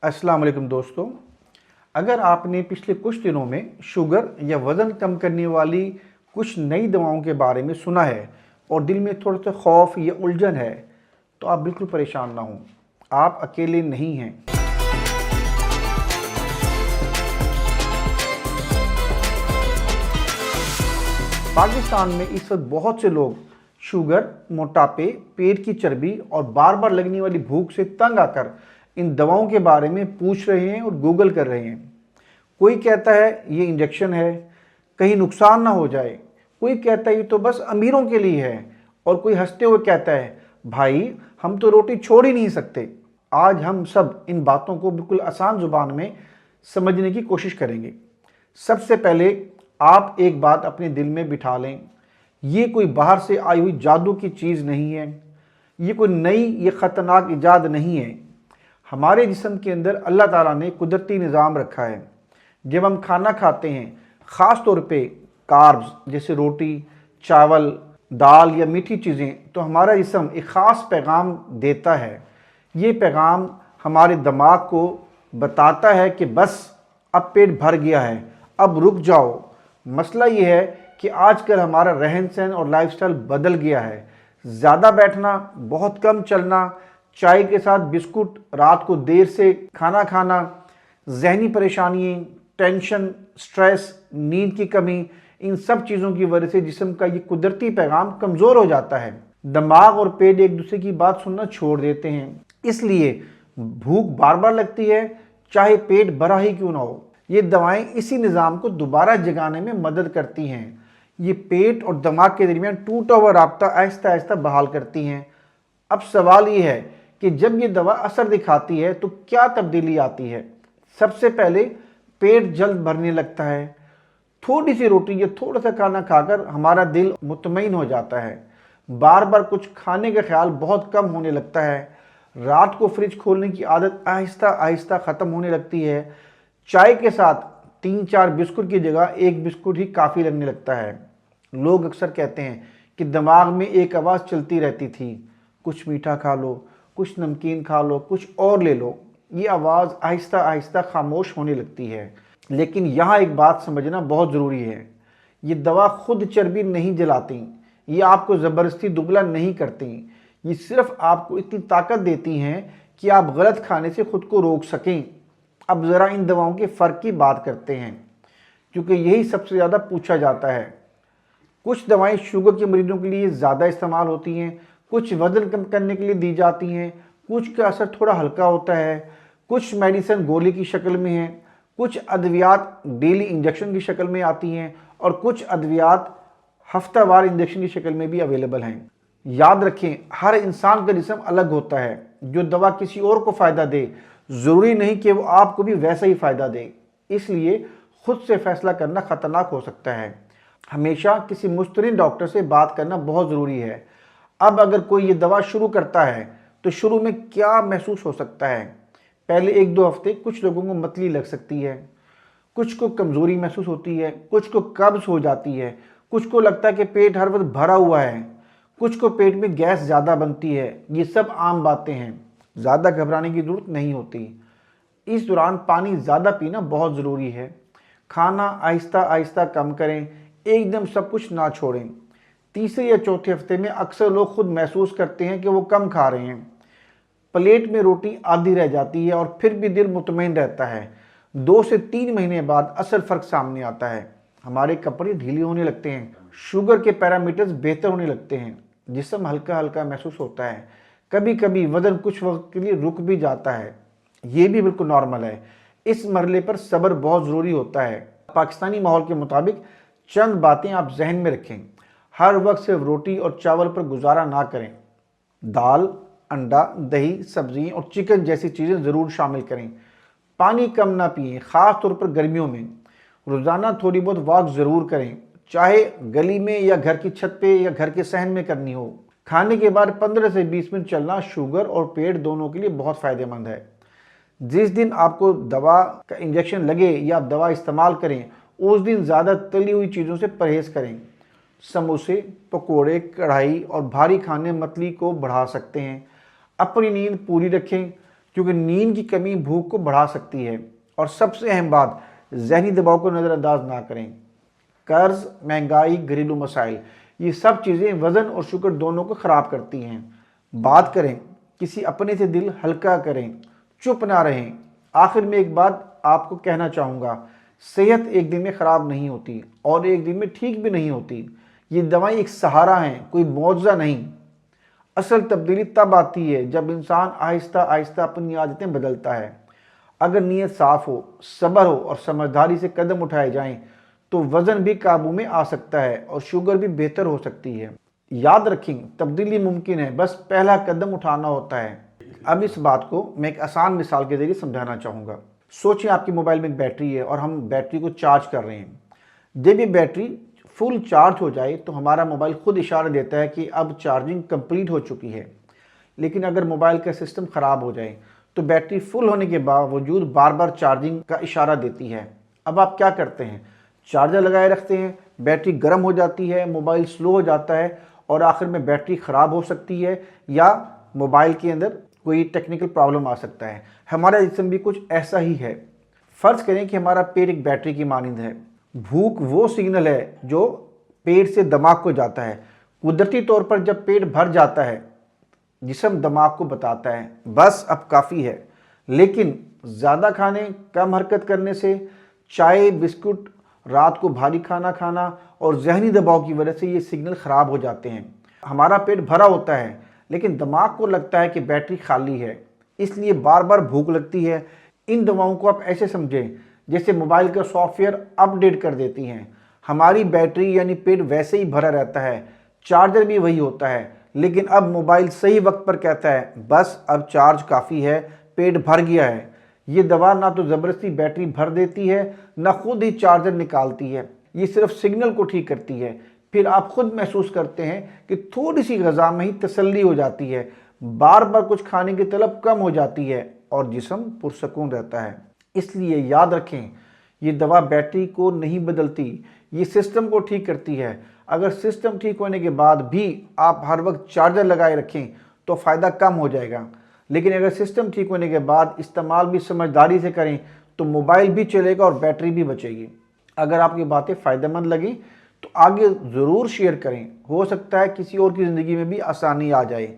अस्सलाम वालेकुम दोस्तों। अगर आपने पिछले कुछ दिनों में शुगर या वज़न कम करने वाली कुछ नई दवाओं के बारे में सुना है और दिल में थोड़ा सा खौफ या उलझन है, तो आप बिल्कुल परेशान ना हों। आप अकेले नहीं हैं। पाकिस्तान में इस वक्त बहुत से लोग शुगर, मोटापे, पेट की चर्बी और बार बार लगने वाली भूख से तंग आकर इन दवाओं के बारे में पूछ रहे हैं और गूगल कर रहे हैं। कोई कहता है ये इंजेक्शन है, कहीं नुकसान ना हो जाए। कोई कहता है ये तो बस अमीरों के लिए है, और कोई हंसते हुए कहता है भाई हम तो रोटी छोड़ ही नहीं सकते। आज हम सब इन बातों को बिल्कुल आसान जुबान में समझने की कोशिश करेंगे। सबसे पहले आप एक बात अपने दिल में बिठा लें, ये कोई बाहर से आई हुई जादू की चीज़ नहीं है, ये कोई नई ये ख़तरनाक इजाद नहीं है। हमारे जिस्म के अंदर अल्लाह ताला ने कुदरती निज़ाम रखा है। जब हम खाना खाते हैं, ख़ास तौर पे कार्ब्स जैसे रोटी, चावल, दाल या मीठी चीज़ें, तो हमारा जिस्म एक ख़ास पैगाम देता है। ये पैगाम हमारे दिमाग को बताता है कि बस अब पेट भर गया है, अब रुक जाओ। मसला ये है कि आजकल हमारा रहन सहन और लाइफस्टाइल बदल गया है। ज़्यादा बैठना, बहुत कम चलना, चाय के साथ बिस्कुट, रात को देर से खाना खाना, जहनी परेशानियाँ, टेंशन, स्ट्रेस, नींद की कमी, इन सब चीज़ों की वजह से जिस्म का ये कुदरती पैगाम कमज़ोर हो जाता है। दिमाग और पेट एक दूसरे की बात सुनना छोड़ देते हैं, इसलिए भूख बार बार लगती है, चाहे पेट भरा ही क्यों ना हो। ये दवाएं इसी निज़ाम को दोबारा जगाने में मदद करती हैं। ये पेट और दिमाग के दरमियान टूटा हुआ राब्ता आहिस्ता आहिस्ता बहाल करती हैं। अब सवाल ये है कि जब ये दवा असर दिखाती है तो क्या तब्दीली आती है। सबसे पहले पेट जल्द भरने लगता है। थोड़ी सी रोटी या थोड़ा सा खाना खाकर हमारा दिल मुतमईन हो जाता है। बार बार कुछ खाने का ख्याल बहुत कम होने लगता है। रात को फ्रिज खोलने की आदत आहिस्ता आहिस्ता ख़त्म होने लगती है। चाय के साथ 3-4 बिस्कुट की जगह एक बिस्कुट ही काफ़ी लगने लगता है। लोग अक्सर कहते हैं कि दिमाग में एक आवाज़ चलती रहती थी, कुछ मीठा खा लो, कुछ नमकीन खा लो, कुछ और ले लो। ये आवाज़ आहिस्ता आहिस्ता खामोश होने लगती है। लेकिन यहाँ एक बात समझना बहुत ज़रूरी है, ये दवा खुद चर्बी नहीं जलाती, ये आपको ज़बरदस्ती दुबला नहीं करती। ये सिर्फ आपको इतनी ताकत देती हैं कि आप गलत खाने से खुद को रोक सकें। अब ज़रा इन दवाओं के फ़र्क की बात करते हैं, क्योंकि यही सबसे ज़्यादा पूछा जाता है। कुछ दवाएं शुगर के मरीजों के लिए ज़्यादा इस्तेमाल होती हैं, कुछ वज़न कम करने के लिए दी जाती हैं, कुछ का असर थोड़ा हल्का होता है, कुछ मेडिसिन गोली की शक्ल में है, कुछ अद्वियात डेली इंजेक्शन की शक्ल में आती हैं, और कुछ अद्वियात हफ्तावार इंजेक्शन की शक्ल में भी अवेलेबल हैं। याद रखें, हर इंसान का जिस्म अलग होता है। जो दवा किसी और को फ़ायदा दे, ज़रूरी नहीं कि वो आपको भी वैसा ही फ़ायदा दे। इसलिए खुद से फ़ैसला करना ख़तरनाक हो सकता है। हमेशा किसी मुस्तनिद डॉक्टर से बात करना बहुत ज़रूरी है। अब अगर कोई ये दवा शुरू करता है तो शुरू में क्या महसूस हो सकता है? पहले 1-2 हफ्ते कुछ लोगों को मतली लग सकती है, कुछ को कमज़ोरी महसूस होती है, कुछ को कब्ज़ हो जाती है, कुछ को लगता है कि पेट हर वक्त भरा हुआ है, कुछ को पेट में गैस ज़्यादा बनती है। ये सब आम बातें हैं, ज़्यादा घबराने की ज़रूरत नहीं होती। इस दौरान पानी ज़्यादा पीना बहुत ज़रूरी है। खाना आहिस्ता आहिस्ता कम करें, एकदम सब कुछ ना छोड़ें। तीसरे या चौथे हफ्ते में अक्सर लोग खुद महसूस करते हैं कि वो कम खा रहे हैं। प्लेट में रोटी आधी रह जाती है और फिर भी दिल मुतमईन रहता है। 2 से 3 महीने बाद असल फ़र्क सामने आता है। हमारे कपड़े ढीले होने लगते हैं, शुगर के पैरामीटर्स बेहतर होने लगते हैं, जिस्म हल्का हल्का महसूस होता है। कभी कभी वज़न कुछ वक्त के लिए रुक भी जाता है, ये भी बिल्कुल नॉर्मल है। इस मरहले पर सब्र बहुत ज़रूरी होता है। पाकिस्तानी माहौल के मुताबिक चंद बातें आप जहन में रखें। हर वक्त सिर्फ रोटी और चावल पर गुजारा ना करें। दाल, अंडा, दही, सब्जियां और चिकन जैसी चीज़ें ज़रूर शामिल करें। पानी कम ना पिएं, ख़ास तौर पर गर्मियों में। रोज़ाना थोड़ी बहुत वॉक ज़रूर करें, चाहे गली में या घर की छत पे या घर के सहन में करनी हो। खाने के बाद 15 से 20 मिनट चलना शुगर और पेट दोनों के लिए बहुत फ़ायदेमंद है। जिस दिन आपको दवा का इंजेक्शन लगे या आप दवा इस्तेमाल करें, उस दिन ज़्यादा तली हुई चीज़ों से परहेज़ करें। समोसे, पकोड़े, कढ़ाई और भारी खाने मतली को बढ़ा सकते हैं। अपनी नींद पूरी रखें, क्योंकि नींद की कमी भूख को बढ़ा सकती है। और सबसे अहम बात, जहनी दबाव को नज़रअंदाज ना करें। कर्ज, महंगाई, घरेलू मसाइल, ये सब चीज़ें वज़न और शुगर दोनों को ख़राब करती हैं। बात करें, किसी अपने से दिल हल्का करें, चुप ना रहें। आखिर में एक बात आपको कहना चाहूँगा, सेहत एक दिन में ख़राब नहीं होती और एक दिन में ठीक भी नहीं होती। ये दवाएं एक सहारा हैं, कोई मुआवजा नहीं। असल तब्दीली तब आती है जब इंसान आहिस्ता आहिस्ता अपनी आदतें बदलता है। अगर नीयत साफ हो, सब्र हो और समझदारी से कदम उठाए जाएं तो वज़न भी काबू में आ सकता है और शुगर भी बेहतर हो सकती है। याद रखें, तब्दीली मुमकिन है, बस पहला कदम उठाना होता है। अब इस बात को मैं एक आसान मिसाल के जरिए समझाना चाहूँगा। सोचिए आपकी मोबाइल में एक बैटरी है और हम बैटरी को चार्ज कर रहे हैं। जब ये बैटरी फुल चार्ज हो जाए तो हमारा मोबाइल खुद इशारा देता है कि अब चार्जिंग कंप्लीट हो चुकी है। लेकिन अगर मोबाइल का सिस्टम ख़राब हो जाए तो बैटरी फुल होने के बावजूद बार बार चार्जिंग का इशारा देती है। अब आप क्या करते हैं? चार्जर लगाए रखते हैं, बैटरी गर्म हो जाती है, मोबाइल स्लो हो जाता है और आखिर में बैटरी ख़राब हो सकती है या मोबाइल के अंदर कोई टेक्निकल प्रॉब्लम आ सकता है। हमारा जिस्म भी कुछ ऐसा ही है। फ़र्ज़ करें कि हमारा पेट एक बैटरी की मानिंद है। भूख वो सिग्नल है जो पेट से दिमाग को जाता है। कुदरती तौर पर जब पेट भर जाता है, जिस्म दिमाग को बताता है बस अब काफ़ी है। लेकिन ज़्यादा खाने, कम हरकत करने से, चाय, बिस्कुट, रात को भारी खाना खाना और जहनी दबाव की वजह से ये सिग्नल ख़राब हो जाते हैं। हमारा पेट भरा होता है लेकिन दिमाग को लगता है कि बैटरी खाली है, इसलिए बार बार भूख लगती है। इन दवाओं को आप ऐसे समझें जैसे मोबाइल का सॉफ्टवेयर अपडेट कर देती हैं। हमारी बैटरी यानी पेट वैसे ही भरा रहता है, चार्जर भी वही होता है, लेकिन अब मोबाइल सही वक्त पर कहता है बस अब चार्ज काफ़ी है, पेट भर गया है। ये दवा ना तो ज़बरदस्ती बैटरी भर देती है, ना खुद ही चार्जर निकालती है। ये सिर्फ सिग्नल को ठीक करती है। फिर आप खुद महसूस करते हैं कि थोड़ी सी ग़िज़ा में ही तसल्ली हो जाती है, बार बार कुछ खाने की तलब कम हो जाती है और जिस्म पुरसकून रहता है। इसलिए याद रखें, ये दवा बैटरी को नहीं बदलती, ये सिस्टम को ठीक करती है। अगर सिस्टम ठीक होने के बाद भी आप हर वक्त चार्जर लगाए रखें तो फ़ायदा कम हो जाएगा। लेकिन अगर सिस्टम ठीक होने के बाद इस्तेमाल भी समझदारी से करें तो मोबाइल भी चलेगा और बैटरी भी बचेगी। अगर आपकी बातें फ़ायदेमंद लगें तो आगे ज़रूर शेयर करें। हो सकता है किसी और की ज़िंदगी में भी आसानी आ जाए।